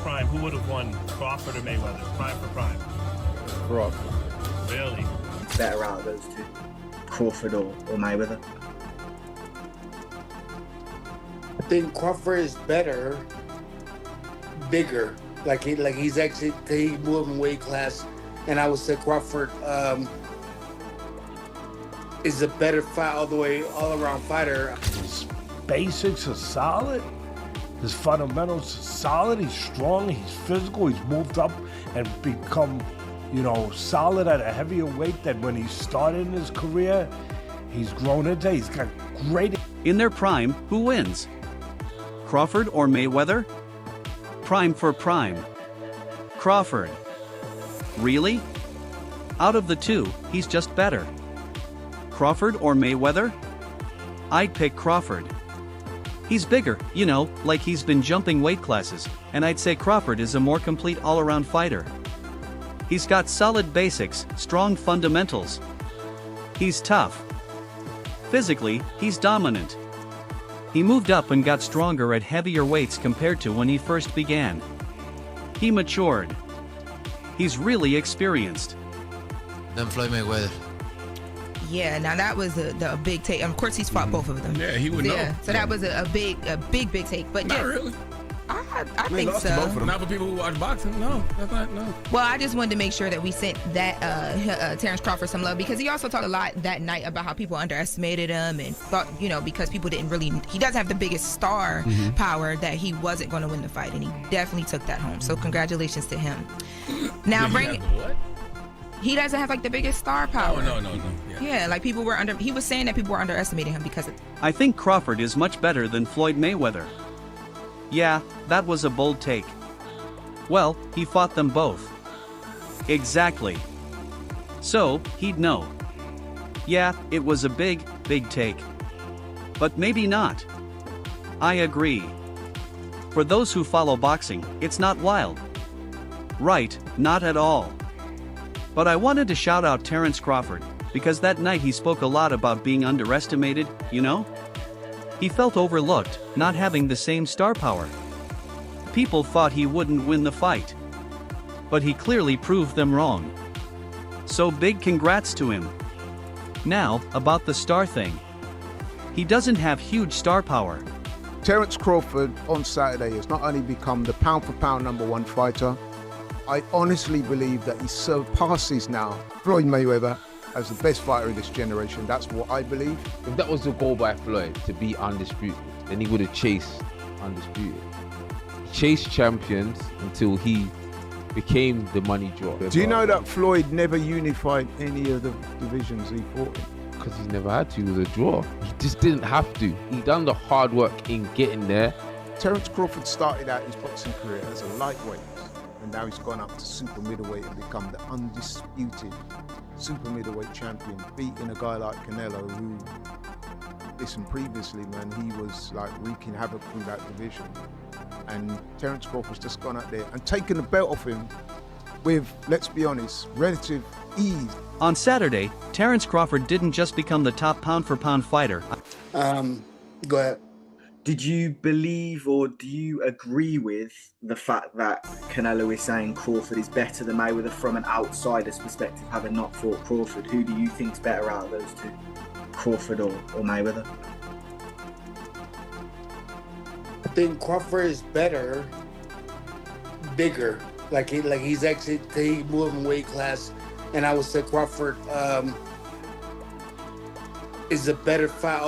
prime, who would have won, Crawford or Mayweather? Prime for prime. Crawford. Really? Better out of those two, Crawford or Mayweather? I think Crawford is better, bigger. He's actually he moved in weight class, and I would say Crawford is a better fight all around fighter. His basics are solid. His fundamentals are solid. He's strong. He's physical. He's moved up and become, solid at a heavier weight than when he started in his career. He's grown into. He's got great. In their prime, who wins? Crawford or Mayweather? Prime for prime. Crawford. Really? Out of the two, he's just better. Crawford or Mayweather? I'd pick Crawford. He's bigger, like he's been jumping weight classes, and I'd say Crawford is a more complete all-around fighter. He's got solid basics, strong fundamentals. He's tough. Physically, he's dominant. He moved up and got stronger at heavier weights compared to when he first began. He matured. He's really experienced. Then Floyd Mayweather. Yeah, now that was a big take. Of course, he's fought both of them. Yeah, he would know. So that was a big take. But Not yeah, really. I think so. Both of them. Not for people who watch boxing. No, that's not. No. Well, I just wanted to make sure that we sent that Terence Crawford some love, because he also talked a lot that night about how people underestimated him and thought, because people didn't really. He doesn't have the biggest star power, that he wasn't going to win the fight, and he definitely took that home. So congratulations to him. Now What? He doesn't have the biggest star power. Oh, no. Yeah, people were he was saying that people were underestimating him because of. I think Crawford is much better than Floyd Mayweather. Yeah, that was a bold take. Well, he fought them both. Exactly. So, he'd know. Yeah, it was a big take. But maybe not. I agree. For those who follow boxing, it's not wild. Right, not at all. But I wanted to shout out Terence Crawford, because that night he spoke a lot about being underestimated, He felt overlooked, not having the same star power. People thought he wouldn't win the fight. But he clearly proved them wrong. So big congrats to him. Now, about the star thing. He doesn't have huge star power. Terence Crawford on Saturday has not only become the pound-for-pound #1 fighter, I honestly believe that he surpasses now Floyd Mayweather as the best fighter of this generation. That's what I believe. If that was the goal by Floyd, to be undisputed, then he would have chased undisputed. He chased champions until he became the money draw. Do you know that Floyd never unified any of the divisions he fought in? Because he's never had to. It was a draw. He just didn't have to. He done the hard work in getting there. Terence Crawford started out his boxing career as a lightweight, and now he's gone up to super middleweight and become the undisputed super middleweight champion, beating a guy like Canelo, who, listen, previously, man, he was wreaking havoc through that division. And Terence Crawford's just gone out there and taken the belt off him with, let's be honest, relative ease. On Saturday, Terence Crawford didn't just become the top pound-for-pound fighter. Go ahead. Did you believe or do you agree with the fact that Canelo is saying Crawford is better than Mayweather from an outsider's perspective, having not fought Crawford? Who do you think's better out of those two, Crawford or Mayweather? I think Crawford is better, bigger. He's actually he moved in weight class, and I would say Crawford is a better fight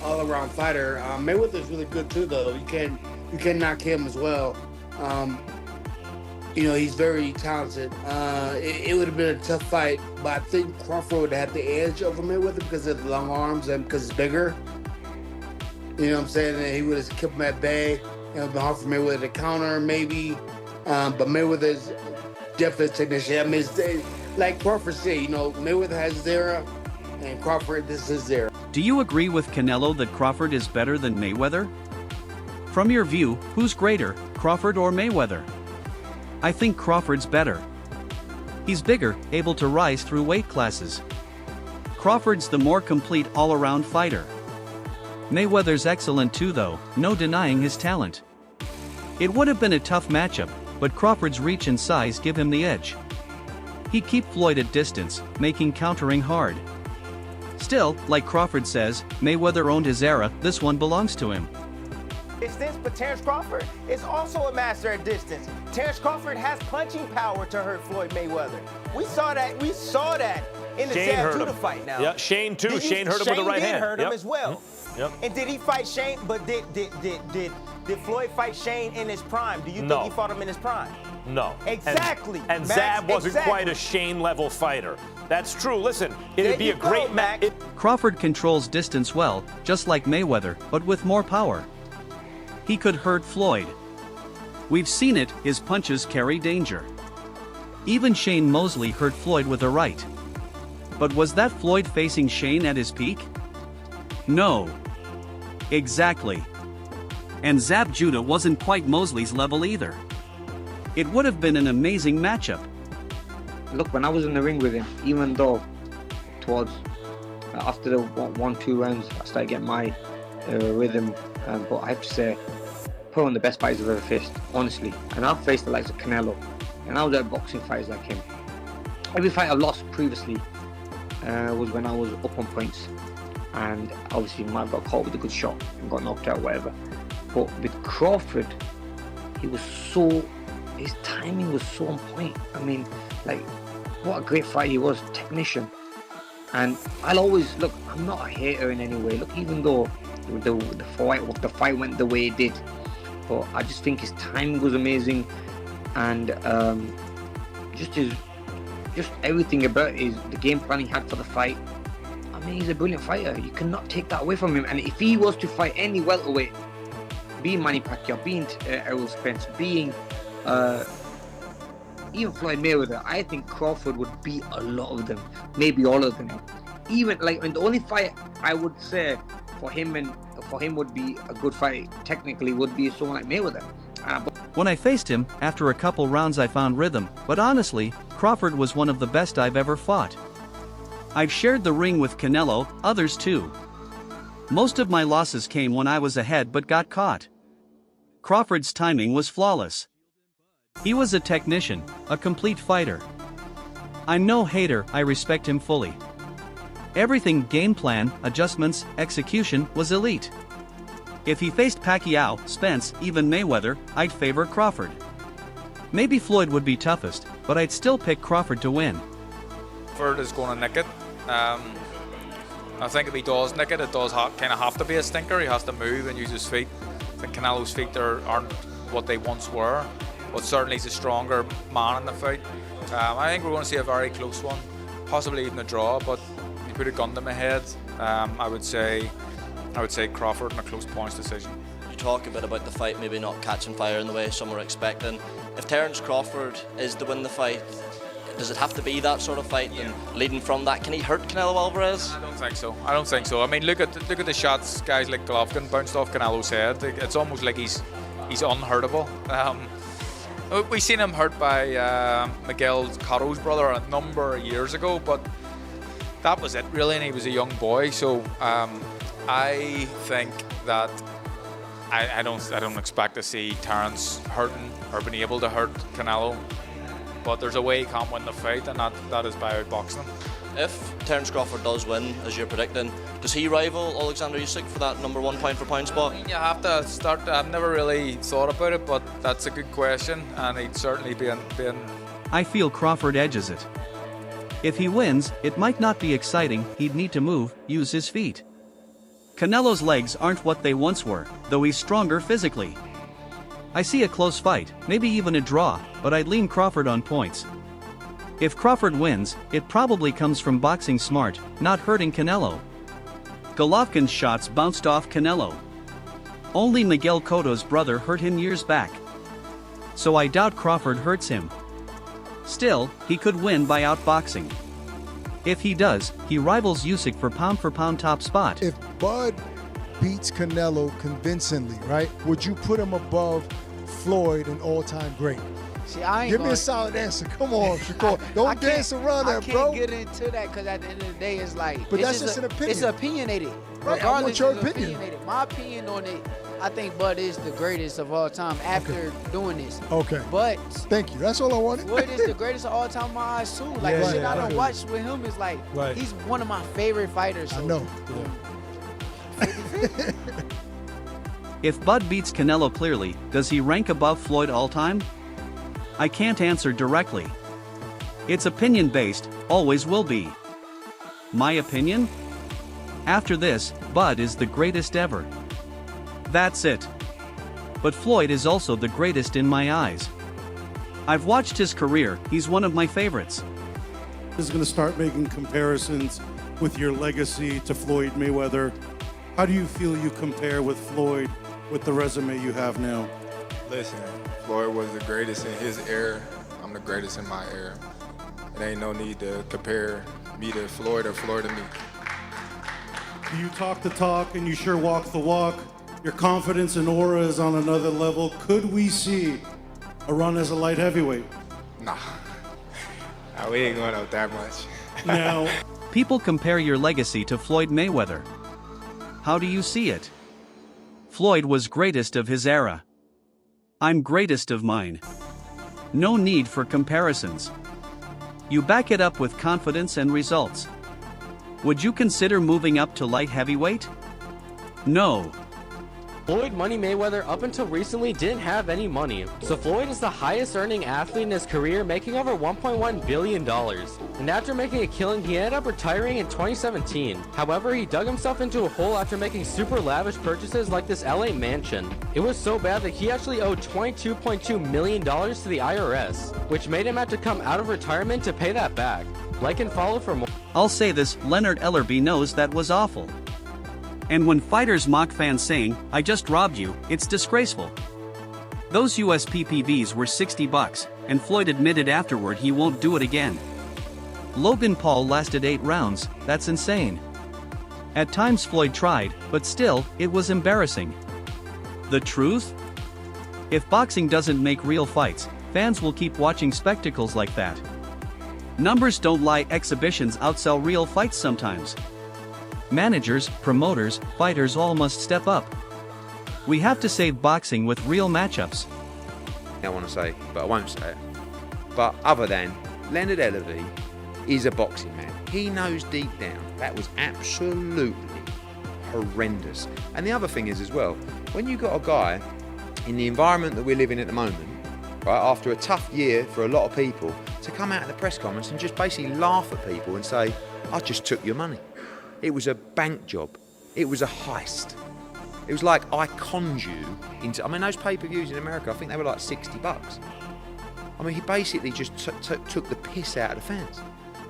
all around fighter. Mayweather's really good too, though. You can't knock him as well. He's very talented. It would have been a tough fight, but I think Crawford would have the edge over Mayweather because of the long arms and because it's bigger. You know what I'm saying? And he would have kept him at bay. It would have been hard for Mayweather to counter, maybe. But Mayweather's definitely a technician. I mean, it's, like Crawford said, Mayweather has his era, and Crawford, this is his era. Do you agree with Canelo that Crawford is better than Mayweather? From your view, who's greater, Crawford or Mayweather? I think Crawford's better. He's bigger, able to rise through weight classes. Crawford's the more complete all-around fighter. Mayweather's excellent too though, no denying his talent. It would have been a tough matchup, but Crawford's reach and size give him the edge. He keep Floyd at distance, making countering hard. Still, like Crawford says, Mayweather owned his era, this one belongs to him. Distance, but Terence Crawford is also a master at distance. Terence Crawford has punching power to hurt Floyd Mayweather. We saw that in the Zab Judah fight now. Yeah, Shane too. Shane hurt him with the right hand. Shane did hurt him as well. Yep. And did he fight Shane? But did Floyd fight Shane in his prime? Do you think he fought him in his prime? No. Exactly. And Zab wasn't quite a Shane-level fighter. That's true. Listen, it'd be a great match. Crawford controls distance well, just like Mayweather, but with more power. He could hurt Floyd. We've seen it, his punches carry danger. Even Shane Mosley hurt Floyd with a right. But was that Floyd facing Shane at his peak? No. Exactly. And Zab Judah wasn't quite Mosley's level either. It would have been an amazing matchup. Look, when I was in the ring with him, even though towards after the 1-2 rounds, I started getting my rhythm, but I have to say, put on the best fights I've ever faced, honestly. And I've faced the likes of Canelo, and I was at boxing fights like him. Every fight I've lost previously was when I was up on points, and obviously might have got caught with a good shot and got knocked out, whatever. But with Crawford, his timing was so on point. I mean, like, what a great fight he was, technician. And I'll always, look, I'm not a hater in any way. Look, even though the fight went the way it did, but I just think his timing was amazing, and just everything about the game plan he had for the fight. I mean, he's a brilliant fighter. You cannot take that away from him. And if he was to fight any welterweight, being Manny Pacquiao, being Errol Spence, being even Floyd Mayweather, I think Crawford would beat a lot of them, maybe all of them. Even and the only fight I would say for him would be a good fight technically would be someone like Mayweather. When I faced him, after a couple rounds I found rhythm, but honestly, Crawford was one of the best I've ever fought. I've shared the ring with Canelo, others too. Most of my losses came when I was ahead but got caught. Crawford's timing was flawless. He was a technician, a complete fighter. I'm no hater, I respect him fully. Everything, game plan, adjustments, execution, was elite. If he faced Pacquiao, Spence, even Mayweather, I'd favor Crawford. Maybe Floyd would be toughest, but I'd still pick Crawford to win. Crawford is going to nick it. I think if he does nick it, it does kind of have to be a stinker. He has to move and use his feet. I think Canelo's feet aren't what they once were, but certainly he's a stronger man in the fight. I think we're going to see a very close one, possibly even a draw, but if you put a gun to my head, I would say Crawford in a close points decision. You talk a bit about the fight maybe not catching fire in the way some were expecting. If Terence Crawford is to win the fight, does it have to be that sort of fight? Yeah. And leading from that, can he hurt Canelo Alvarez? I don't think so. I mean, look at the shots guys like Golovkin bounced off Canelo's head. It's almost like he's unhurtable. We seen him hurt by Miguel Cotto's brother a number of years ago, but that was it really, and he was a young boy. So I think that I don't expect to see Terence hurting or being able to hurt Canelo. But there's a way he can't win the fight, and that is by outboxing him. If Terence Crawford does win, as you're predicting, does he rival Alexander Usyk for that number 1 pound-for-pound spot? You have to start. I've never really thought about it, but that's a good question, and he'd certainly be in. I feel Crawford edges it. If he wins, it might not be exciting. He'd need to move, use his feet. Canelo's legs aren't what they once were, though he's stronger physically. I see a close fight, maybe even a draw, but I'd lean Crawford on points. If Crawford wins, it probably comes from boxing smart, not hurting Canelo. Golovkin's shots bounced off Canelo. Only Miguel Cotto's brother hurt him years back. So I doubt Crawford hurts him. Still, he could win by outboxing. If he does, he rivals Usyk for pound top spot. If Bud beats Canelo convincingly, right, would you put him above Floyd, an all-time great? See, I ain't Give me a solid answer. Come on, Shakur. Don't dance around that, bro. I can't get into that because at the end of the day, it's like. But that's just an opinion. It's opinionated. Right, I want your opinion. My opinion on it, I think Bud is the greatest of all time after doing this. Okay. But thank you. That's all I wanted. Floyd is the greatest of all time in my eyes too. Like the shit I don't watch with him is like he's one of my favorite fighters. So. I know. If Bud beats Canelo clearly, does he rank above Floyd all time? I can't answer directly. It's opinion-based, always will be. My opinion? After this, Bud is the greatest ever. That's it. But Floyd is also the greatest in my eyes. I've watched his career, he's one of my favorites. Is going to start making comparisons with your legacy to Floyd Mayweather. How do you feel you compare with Floyd with the resume you have now? Listen, Floyd was the greatest in his era. I'm the greatest in my era. It ain't no need to compare me to Floyd or Floyd to me. You talk the talk and you sure walk the walk. Your confidence and aura is on another level. Could we see a run as a light heavyweight? Nah, we ain't going out that much. Now, people compare your legacy to Floyd Mayweather. How do you see it? Floyd was greatest of his era. I'm greatest of mine. No need for comparisons. You back it up with confidence and results. Would you consider moving up to light heavyweight? No. Floyd Money Mayweather up until recently didn't have any money, so Floyd is the highest earning athlete in his career, making over $1.1 billion. And after making a killing, he ended up retiring in 2017. However, he dug himself into a hole after making super lavish purchases like this LA mansion. It was so bad that he actually owed $22.2 million to the IRS, which made him have to come out of retirement to pay that back. Like and follow for more. I'll say this, Leonard Ellerby knows that was awful. And when fighters mock fans saying, I just robbed you, it's disgraceful. Those US PPVs were $60, and Floyd admitted afterward he won't do it again. Logan Paul lasted 8 rounds, that's insane. At times Floyd tried, but still, it was embarrassing. The truth? If boxing doesn't make real fights, fans will keep watching spectacles like that. Numbers don't lie, exhibitions outsell real fights sometimes. Managers, promoters, fighters all must step up. We have to save boxing with real matchups. I want to say, but I won't say it. But other than Leonard Ellerby is a boxing man. He knows deep down that was absolutely horrendous. And the other thing is as well, when you got a guy in the environment that we're living at the moment, right, after a tough year for a lot of people, to come out at the press conference and just basically laugh at people and say, I just took your money. It was a bank job. It was a heist. It was like I conned you into, I mean, those pay-per-views in America, I think they were like $60. I mean, he basically just took the piss out of the fans.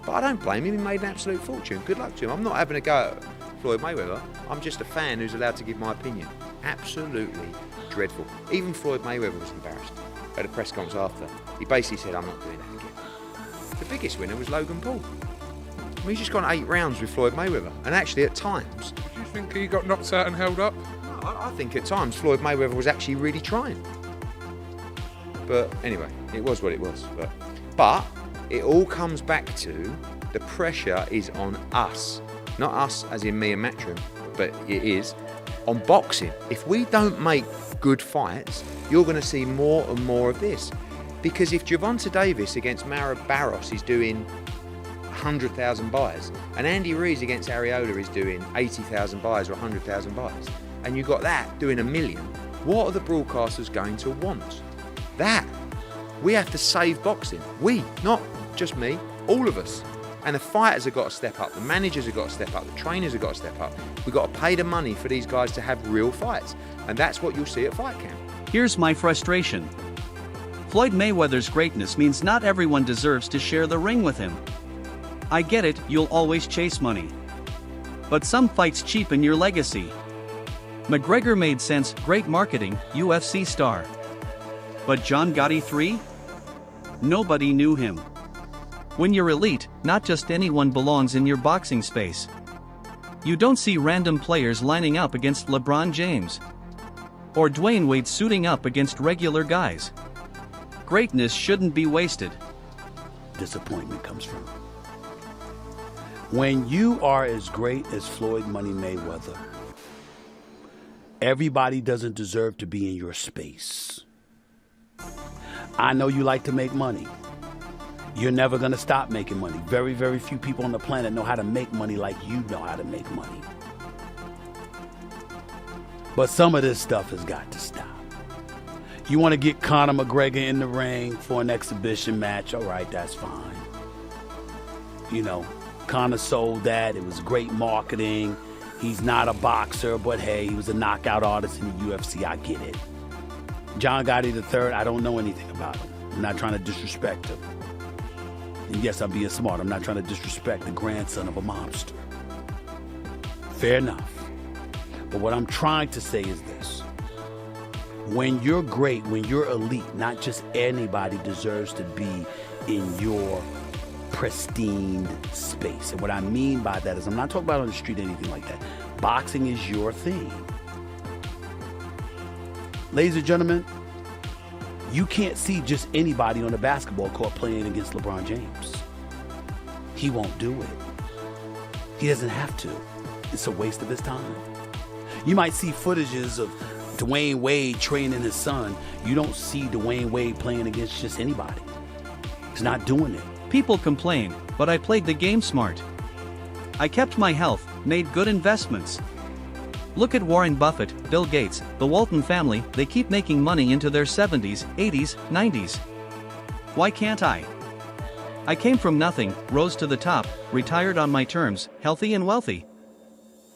But I don't blame him, he made an absolute fortune. Good luck to him. I'm not having a go at Floyd Mayweather. I'm just a fan who's allowed to give my opinion. Absolutely dreadful. Even Floyd Mayweather was embarrassed at a press conference after. He basically said, I'm not doing that again. The biggest winner was Logan Paul. I mean, he's just gone 8 rounds with Floyd Mayweather. And actually, at times... Do you think he got knocked out and held up? No, I think at times Floyd Mayweather was actually really trying. But anyway, it was what it was. But it all comes back to the pressure is on us. Not us as in me and Matchroom, but it is on boxing. If we don't make good fights, you're going to see more and more of this. Because if Gervonta Davis against Mara Barros is doing 100,000 buys, and Andy Ruiz against Arreola is doing 80,000 buys or 100,000 buys, and you've got that doing 1 million, what are the broadcasters going to want? That. We have to save boxing. We, not just me, all of us. And the fighters have got to step up, the managers have got to step up, the trainers have got to step up. We've got to pay the money for these guys to have real fights. And that's what you'll see at Fight Camp. Here's my frustration. Floyd Mayweather's greatness means not everyone deserves to share the ring with him. I get it, you'll always chase money. But some fights cheapen your legacy. McGregor made sense, great marketing, UFC star. But John Gotti III? Nobody knew him. When you're elite, not just anyone belongs in your boxing space. You don't see random players lining up against LeBron James. Or Dwayne Wade suiting up against regular guys. Greatness shouldn't be wasted. Disappointment comes from when you are as great as Floyd Money Mayweather, Everybody doesn't deserve to be in your space. I know you like to make money. You're never going to stop making money. Very, very few people on the planet know how to make money like you know how to make money. But some of this stuff has got to stop. You want to get Conor McGregor in the ring for an exhibition match? All right, that's fine. You know, Conor sold that. It was great marketing. He's not a boxer, but hey, he was a knockout artist in the UFC. I get it. John Gotti III, I don't know anything about him. I'm not trying to disrespect him. And yes, I'm being smart. I'm not trying to disrespect the grandson of a mobster. Fair enough. But what I'm trying to say is this. When you're great, when you're elite, not just anybody deserves to be in your pristine space. And what I mean by that is I'm not talking about on the street or anything like that. Boxing is your thing. Ladies and gentlemen, you can't see just anybody on the basketball court playing against LeBron James. He won't do it. He doesn't have to. It's a waste of his time. You might see footages of Dwayne Wade training his son. You don't see Dwayne Wade playing against just anybody. He's not doing it. People complain, but I played the game smart. I kept my health, made good investments. Look at Warren Buffett, Bill Gates, the Walton family. They keep making money into their 70s, 80s, 90s. Why can't I? I came from nothing, rose to the top, retired on my terms, healthy and wealthy.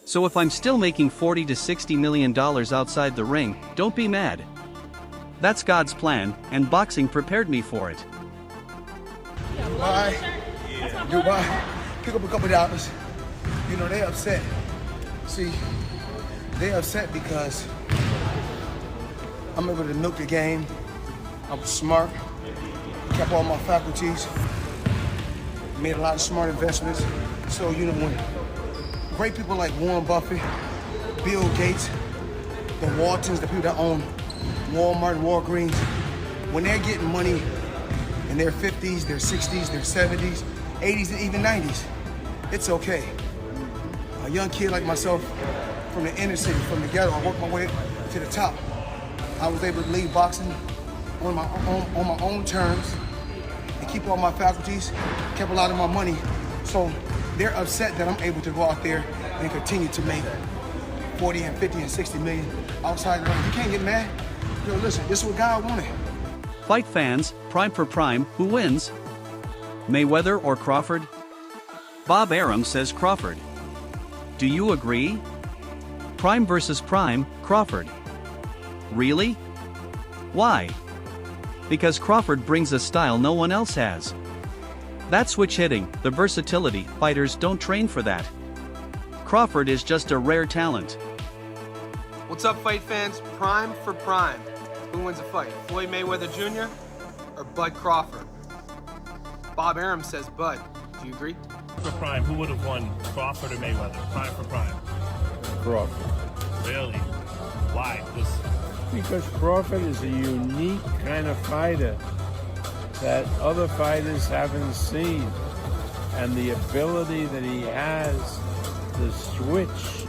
So if I'm still making $40 to $60 million outside the ring, don't be mad. That's God's plan, and boxing prepared me for it. Bye. Goodbye. Pick up a couple dollars. You know, they upset. See, they upset because I'm able to milk the game. I was smart, kept all my faculties, made a lot of smart investments. So, you know, when great people like Warren Buffett, Bill Gates, the Waltons, the people that own Walmart and Walgreens, when they're getting money in their 50s, their 60s, their 70s, 80s, and even 90s, it's okay. A young kid like myself from the inner city, from the ghetto, I worked my way to the top. I was able to leave boxing on my own terms and keep all my faculties, kept a lot of my money. So they're upset that I'm able to go out there and continue to make 40 and 50 and 60 million outside the ring. You can't get mad. Yo, listen, this is what God wanted. Fight fans, prime for prime, who wins? Mayweather or Crawford? Bob Arum says Crawford. Do you agree? Prime versus prime, Crawford. Really? Why? Because Crawford brings a style no one else has. That switch hitting, the versatility, fighters don't train for that. Crawford is just a rare talent. What's up, fight fans? Prime for prime. Who wins a fight, Floyd Mayweather Jr. or Bud Crawford? Bob Arum says Bud. Do you agree? For prime, who would have won, Crawford or Mayweather? Prime for prime. Crawford. Really? Why? Because Crawford is a unique kind of fighter that other fighters haven't seen. And the ability that he has to switch,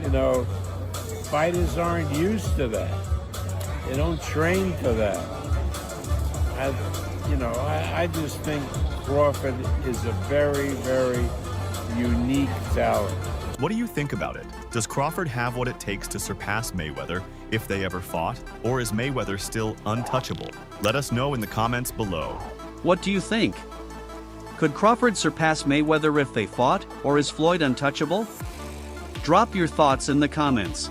you know, fighters aren't used to that. They don't train for that. I just think Crawford is a very, very unique talent. What do you think about it? Does Crawford have what it takes to surpass Mayweather if they ever fought? Or is Mayweather still untouchable? Let us know in the comments below. What do you think? Could Crawford surpass Mayweather if they fought, or is Floyd untouchable? Drop your thoughts in the comments.